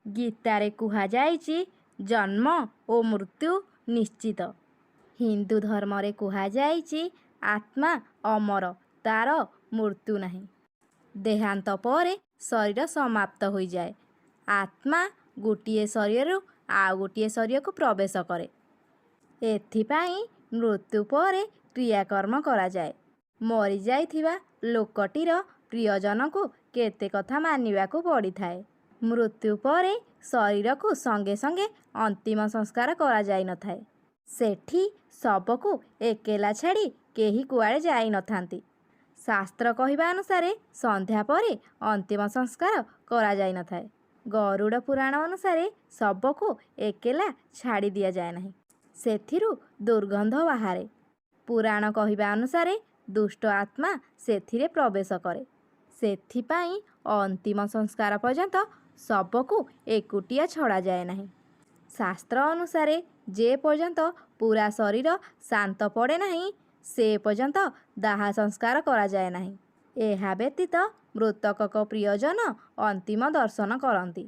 ଗୀତାରେ କୁହାଯାଇଛି ଜନ୍ମ ଓ ମୃତ୍ୟୁ ନିଶ୍ଚିତ। ହିନ୍ଦୁ ଧର୍ମରେ କୁହାଯାଇଛି ଆତ୍ମା ଅମର, ତାର ମୃତ୍ୟୁ ନାହିଁ। ଦେହାନ୍ତ ପରେ ଶରୀର ସମାପ୍ତ ହୋଇଯାଏ। ଆତ୍ମା ଗୋଟିଏ ଶରୀରରୁ ଆଉ ଗୋଟିଏ ଶରୀରକୁ ପ୍ରବେଶ କରେ। ଏଥିପାଇଁ ମୃତ୍ୟୁ ପରେ କ୍ରିୟାକର୍ମ କରାଯାଏ। ମରିଯାଇଥିବା ଲୋକଟିର ପ୍ରିୟଜନଙ୍କୁ କେତେ କଥା ମାନିବାକୁ ପଡ଼ିଥାଏ। ମୃତ୍ୟୁ ପରେ ଶରୀରକୁ ସଙ୍ଗେ ସଙ୍ଗେ ଅନ୍ତିମ ସଂସ୍କାର କରାଯାଇନଥାଏ। ସେଠି ଶବକୁ ଏକେଲା ଛାଡ଼ି କେହି କୁଆଡ଼େ ଯାଇନଥାନ୍ତି। ଶାସ୍ତ୍ର କହିବା ଅନୁସାରେ ସନ୍ଧ୍ୟା ପରେ ଅନ୍ତିମ ସଂସ୍କାର କରାଯାଇନଥାଏ। ଗରୁଡ଼ ପୁରାଣ ଅନୁସାରେ ଶବକୁ ଏକେଲା ଛାଡ଼ି ଦିଆଯାଏ ନାହିଁ, ସେଥିରୁ ଦୁର୍ଗନ୍ଧ ବାହାରେ। ପୁରାଣ କହିବା ଅନୁସାରେ ଦୁଷ୍ଟ ଆତ୍ମା ସେଥିରେ ପ୍ରବେଶ କରେ। ସେଥିପାଇଁ ଅନ୍ତିମ ସଂସ୍କାର ପର୍ଯ୍ୟନ୍ତ ଶବକୁ ଏକୁଟିଆ ଛଡ଼ାଯାଏ ନାହିଁ। ଶାସ୍ତ୍ର ଅନୁସାରେ ଯେ ପର୍ଯ୍ୟନ୍ତ ପୁରା ଶରୀର ଶାନ୍ତ ପଡ଼େ ନାହିଁ ସେ ପର୍ଯ୍ୟନ୍ତ ଦାହ ସଂସ୍କାର କରାଯାଏ ନାହିଁ। ଏହା ବ୍ୟତୀତ ମୃତକଙ୍କ ପ୍ରିୟଜନ ଅନ୍ତିମ ଦର୍ଶନ କରନ୍ତି।